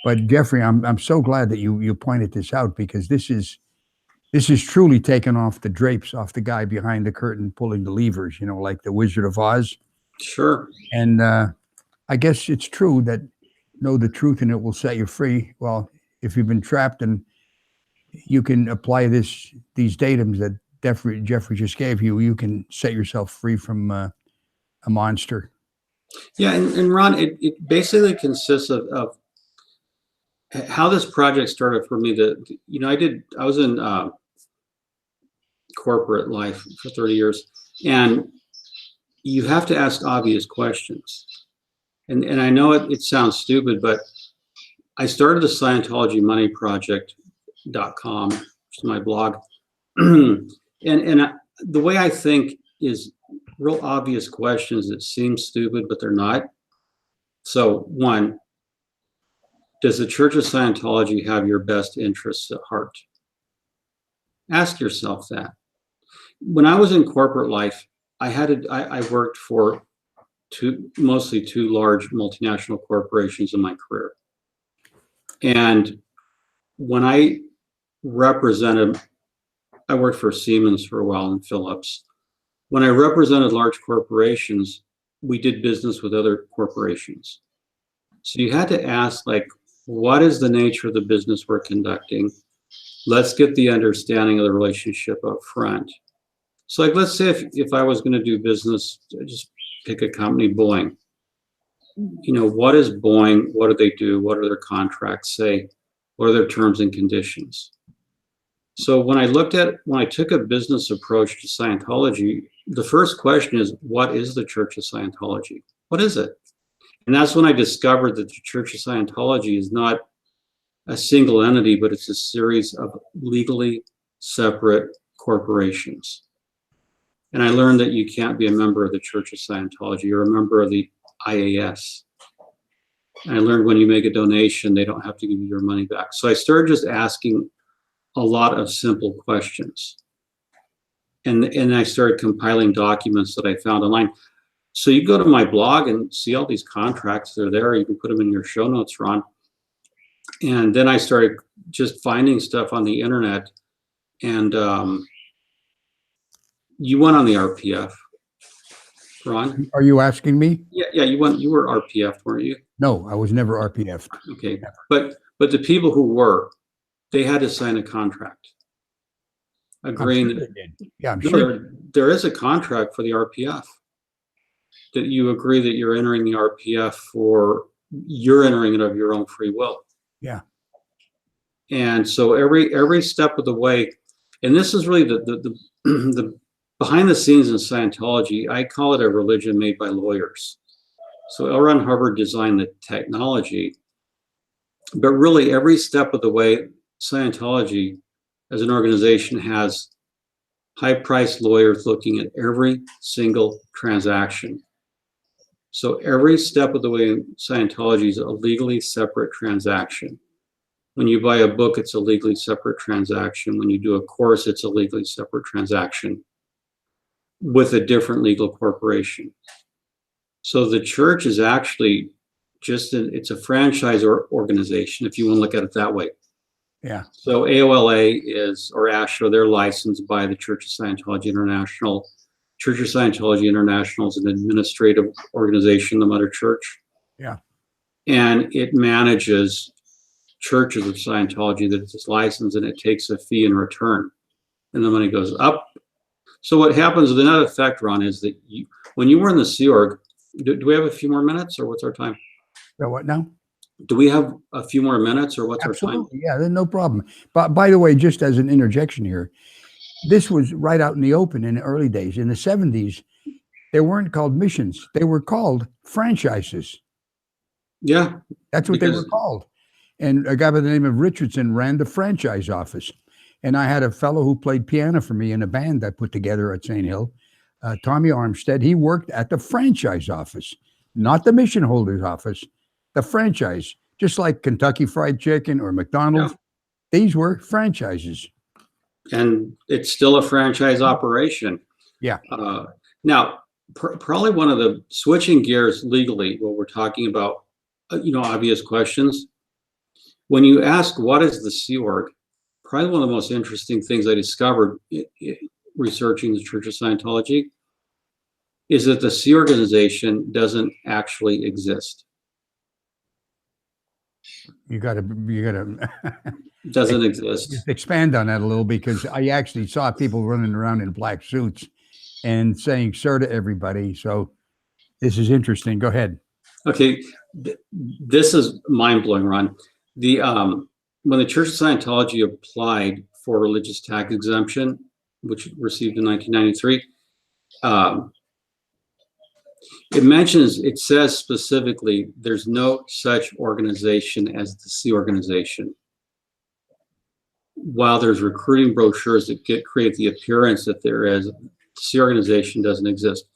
But Jeffrey, I'm so glad that you pointed this out, because this is truly taken off the drapes off the guy behind the curtain pulling the levers, like the Wizard of Oz. Sure. And I guess it's true that know the truth and it will set you free. Well, if you've been trapped, and you can apply these datums that Jeffrey just gave you, you can set yourself free from a monster. Yeah, and Ron, it basically consists of how this project started for me. I was in corporate life for 30 years, and you have to ask obvious questions. And I know it sounds stupid, but I started the Scientology Money Project.com, which is my blog. and the way I think is real obvious questions that seem stupid, but they're not. So, one, does the Church of Scientology have your best interests at heart? Ask yourself that. When I was in corporate life, I worked for mostly two large multinational corporations in my career. And when I worked for Siemens for a while and Philips. When I represented large corporations, we did business with other corporations. So you had to ask, like, what is the nature of the business we're conducting? Let's get the understanding of the relationship up front. So, like, let's say if I was going to do business, just pick a company, Boeing. What is Boeing? What do they do? What do their contracts say? What are their terms and conditions? So when I took a business approach to Scientology, the first question is, what is the Church of Scientology? What is it? And that's when I discovered that the Church of Scientology is not a single entity, but it's a series of legally separate corporations. And I learned that you can't be a member of the Church of Scientology. You're a member of the IAS. And I learned when you make a donation, they don't have to give you your money back. So I started just asking a lot of simple questions. And I started compiling documents that I found online. So you go to my blog and see all these contracts. They're there. You can put them in your show notes, Ron. And then I started just finding stuff on the internet. And you went on the RPF, Ron. Are you asking me? Yeah, you were RPF, weren't you? No, I was never RPF. Okay, Never. but the people who were, they had to sign a contract agreeing I'm sure they did. Yeah, I'm no, sure. there is a contract for the RPF that you agree that you're entering the RPF you're entering it of your own free will. Yeah. And so every step of the way, and this is really the behind the scenes in Scientology, I call it a religion made by lawyers. So L. Ron Hubbard designed the technology, but really every step of the way, Scientology as an organization has high-priced lawyers looking at every single transaction. So every step of the way in Scientology is a legally separate transaction. When you buy a book, it's a legally separate transaction. When you do a course, it's a legally separate transaction with a different legal corporation. So the church is actually it's a franchise organization, if you want to look at it that way. Yeah. So AOLA or ASHA, they're licensed by the Church of Scientology International. Church of Scientology International is an administrative organization, the mother church. Yeah. And it manages churches of Scientology that is licensed, and it takes a fee in return. And the money goes up. So what happens, the net effect, Ron, is that when you were in the Sea Org, do we have a few more minutes, or what's our time? So what now? Do we have a few more minutes, or what's Absolutely. our time? Yeah, no problem. But by the way, just as an interjection here, this was right out in the open in the early days. In the 70s, they weren't called missions. They were called franchises. Yeah. That's what they were called. And a guy by the name of Richardson ran the franchise office. And I had a fellow who played piano for me in a band I put together at St. Hill, Tommy Armstead. He worked at the franchise office, not the mission holder's office, the franchise, just like Kentucky Fried Chicken or McDonald's. Yeah. These were franchises. And it's still a franchise operation. Yeah. Now, probably one of the switching gears legally, when we're talking about, obvious questions. When you ask, what is the Sea Org? Probably one of the most interesting things I discovered researching the Church of Scientology is that the Sea Organization doesn't actually exist. You gotta Doesn't exist. just expand on that a little, because I actually saw people running around in black suits and saying "sir" to everybody. So this is interesting. Go ahead. Okay, this is mind-blowing, Ron. When the Church of Scientology applied for religious tax exemption, which received in 1993, it says specifically there's no such organization as the Sea Organization. While there's recruiting brochures that create the appearance that there is, the Sea Organization doesn't exist.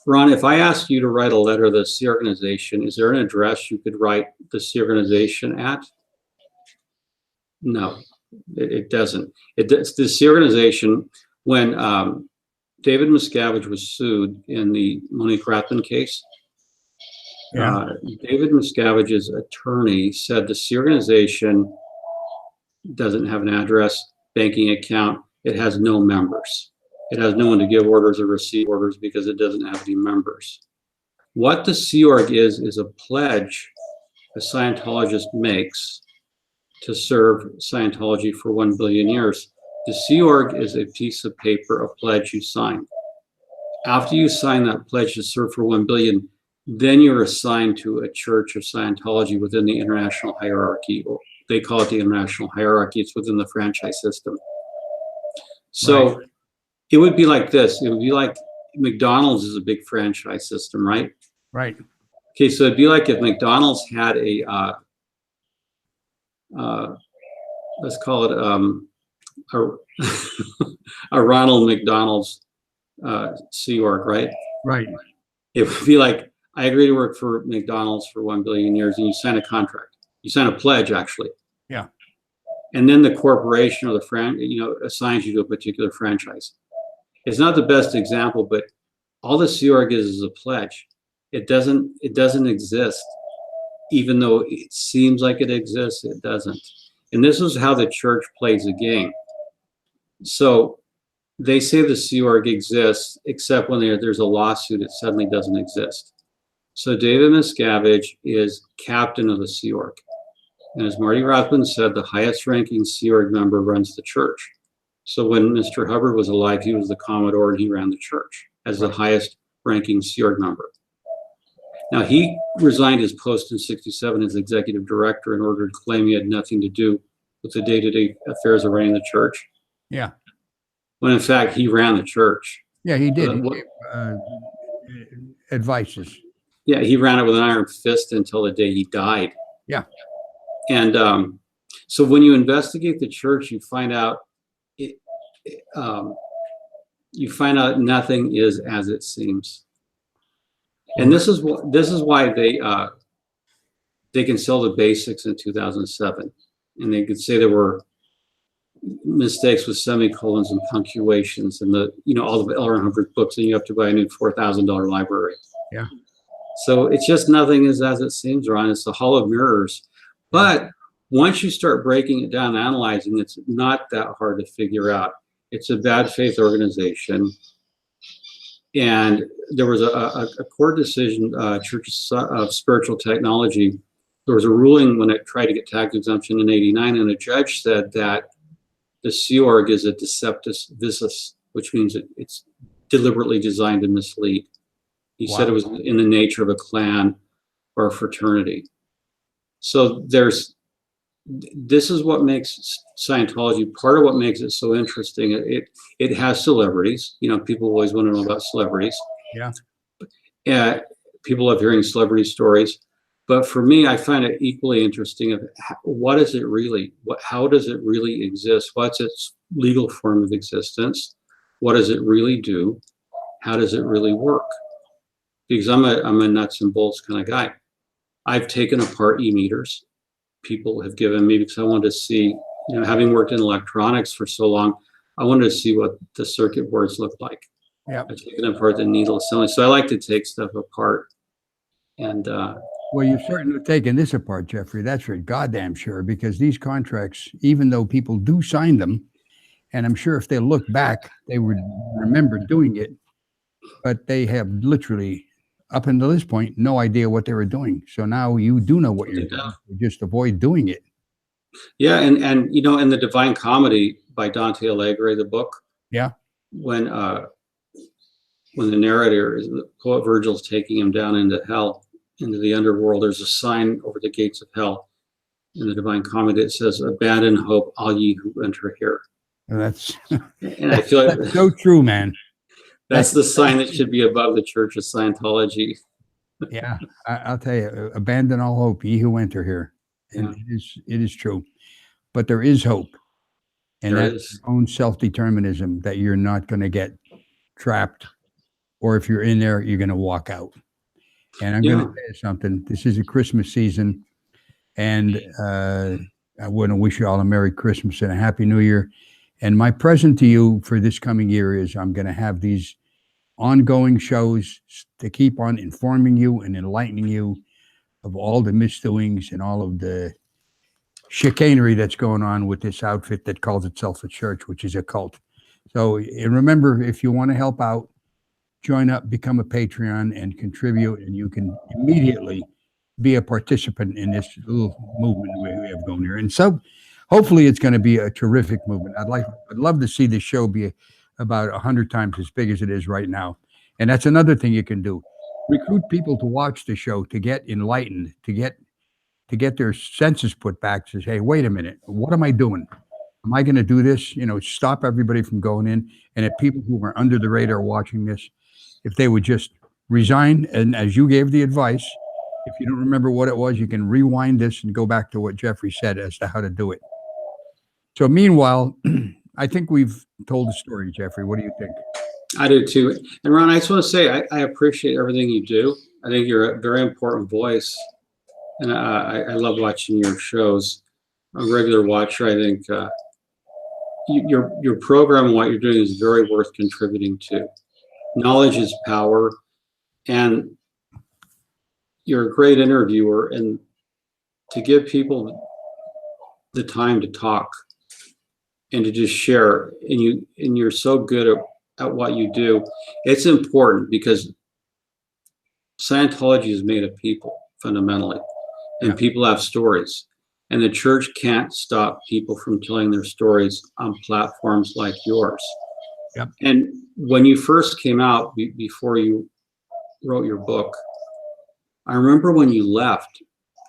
Ron, if I asked you to write a letter to the Sea Organization, is there an address you could write the Sea Organization at? No, it doesn't. The Sea Organization, when David Miscavige was sued in the Monique Rathman case, David Miscavige's attorney said the Sea Organization doesn't have an address, banking account. It has no members. It has no one to give orders or receive orders because it doesn't have any members. What the Sea Org is a pledge a Scientologist makes to serve Scientology for 1 billion years. The Sea Org is a piece of paper, a pledge you sign. After you sign that pledge to serve for 1 billion, then you're assigned to a Church of Scientology within the international hierarchy. They call it the international hierarchy. It's within the franchise system. So it would be like this. It would be like McDonald's is a big franchise system, right? Right. Okay, so it'd be like if McDonald's had a, let's call it a Ronald McDonald's Sea Org, right? Right. It would be like, I agree to work for McDonald's for 1 billion years, and you sign a contract. You sign a pledge, actually. Yeah. And then the corporation or the assigns you to a particular franchise. It's not the best example, but all the Sea Org is a pledge. It doesn't exist, even though it seems like it exists. It doesn't. And this is how the church plays a game. So they say the Sea Org exists, except when there's a lawsuit, it suddenly doesn't exist. So David Miscavige is captain of the Sea Org. And as Marty Rothman said, the highest ranking Sea Org member runs the church. So when Mr. Hubbard was alive, he was the Commodore and he ran the church as the highest ranking Sea Org member. Now, he resigned his post in '67 as executive director in order to claim he had nothing to do with the day-to-day affairs of running the church. Yeah. When in fact, he ran the church. Yeah, he did. He gave, advices. Yeah, he ran it with an iron fist until the day he died. Yeah. And so when you investigate the church, you find out nothing is as it seems. And this is why they can sell the basics in 2007, and they could say there were mistakes with semicolons and punctuations and all the L. Ron Hubbard books, and you have to buy a new $4,000 library. Yeah. So it's just nothing is as it seems, Ron. It's the hall of mirrors. But once you start breaking it down, analyzing, it's not that hard to figure out. It's a bad faith organization. And there was a court decision, Church of Spiritual Technology. There was a ruling when it tried to get tax exemption in '89, and a judge said that the Sea Org is a deceptus visus, which means it's deliberately designed to mislead. He said it was in the nature of a clan or a fraternity. So this is what makes Scientology, part of what makes it so interesting. It has celebrities. People always want to know about celebrities. Yeah. People love hearing celebrity stories. But for me, I find it equally interesting of what is it really? How does it really exist? What's its legal form of existence? What does it really do? How does it really work? Because I'm a nuts and bolts kind of guy. I've taken apart e-meters. People have given me because I wanted to see, having worked in electronics for so long, I wanted to see what the circuit boards look like. Yeah. I've taken apart the needle assembly. So I like to take stuff apart. And well, you're certainly taking this apart, Jeffrey. That's for goddamn sure, because these contracts, even though people do sign them, and I'm sure if they look back, they would remember doing it, but they have literally, up until this point, no idea what they were doing. So now you do know what you're doing. Just avoid doing it. yeah, and you know, in the Divine Comedy by Dante Alighieri, the book. Yeah. When the narrator is the poet Virgil's taking him down into hell, into the underworld, there's a sign over the gates of hell in the Divine Comedy that says, "Abandon hope, all ye who enter here." And that's And I feel like that's so true, man. that's the sign that should be above the Church of Scientology. Yeah, I'll tell you, abandon all hope, ye who enter here. And Yeah. it is true. But there is hope. And There that's is. your own self-determinism that you're not going to get trapped, or if you're in there, you're going to walk out. And I'm going to tell you something. This is a Christmas season, and I want to wish you all a Merry Christmas and a Happy New Year. And my present to you for this coming year is I'm going to have these ongoing shows to keep on informing you and enlightening you of all the misdoings and all of the chicanery that's going on with this outfit that calls itself a church, which is a cult. So, and remember, if you want to help out, join up, become a Patreon, and contribute, and you can immediately be a participant in this little movement we have going here. And so, hopefully, it's going to be a terrific movement. I'd love to see this show be about 100 times as big as it is right now. And that's another thing you can do: recruit people to watch the show, to get enlightened, to get their senses put back. Says, hey, wait a minute, what am I doing? Am I going to do this? You know, stop everybody from going in. And if people who are under the radar watching this, if they would just resign, and as you gave the advice, if you don't remember what it was, you can rewind this and go back to what Jeffrey said as to how to do it. So meanwhile, I think we've told the story, Jeffrey. What do you think? I do too. And Ron, I just want to say I appreciate everything you do. I think you're a very important voice, and I love watching your shows. I'm a regular watcher. I think your program and what you're doing is very worth contributing to. Knowledge is power, and you're a great interviewer, and to give people the time to talk and to just share, and you're so good at what you do. It's important because Scientology is made of people fundamentally, and people have stories, and the church can't stop people from telling their stories on platforms like yours. Yep. And when you first came out, before you wrote your book, I remember when you left,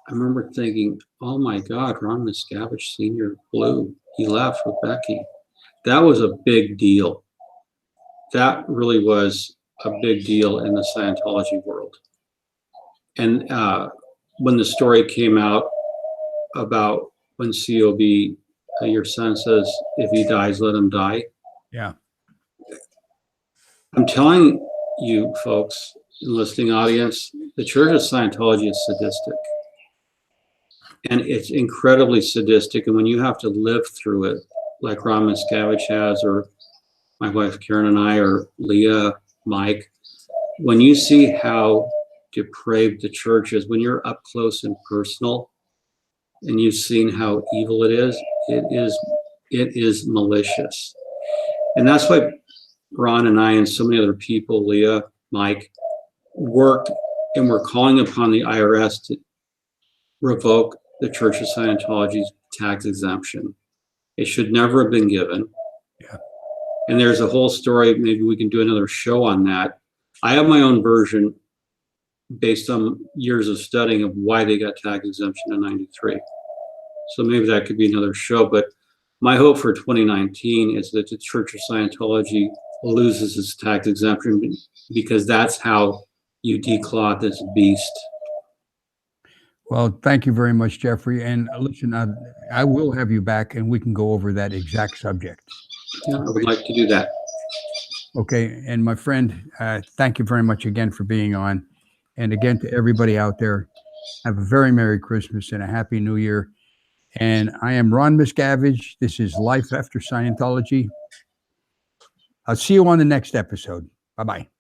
I remember thinking, oh my God, Ron Miscavige Sr. blew. He left with Becky. That was a big deal. That really was a big deal in the Scientology world. And when the story came out about when COB, your son says, if he dies, let him die. Yeah. I'm telling you folks, listening audience, the Church of Scientology is sadistic. And it's incredibly sadistic. And when you have to live through it, like Ron Miscavige has, or my wife Karen and I, or Leah, Mike, when you see how depraved the church is, when you're up close and personal, and you've seen how evil it is malicious. And that's why Ron and I and so many other people, Leah, Mike, worked, and we're calling upon the IRS to revoke the Church of Scientology's tax exemption. It should never have been given. Yeah. And there's a whole story. Maybe we can do another show on that. I have my own version based on years of studying of why they got tax exemption in '93. So maybe that could be another show. But my hope for 2019 is that the Church of Scientology loses its tax exemption, because that's how you declaw this beast. Well, thank you very much, Jeffrey. And listen, I will have you back, and we can go over that exact subject. Yeah, I would like to do that. Okay. And my friend, thank you very much again for being on. And again, to everybody out there, have a very Merry Christmas and a Happy New Year. And I am Ron Miscavige. This is Life After Scientology. I'll see you on the next episode. Bye-bye.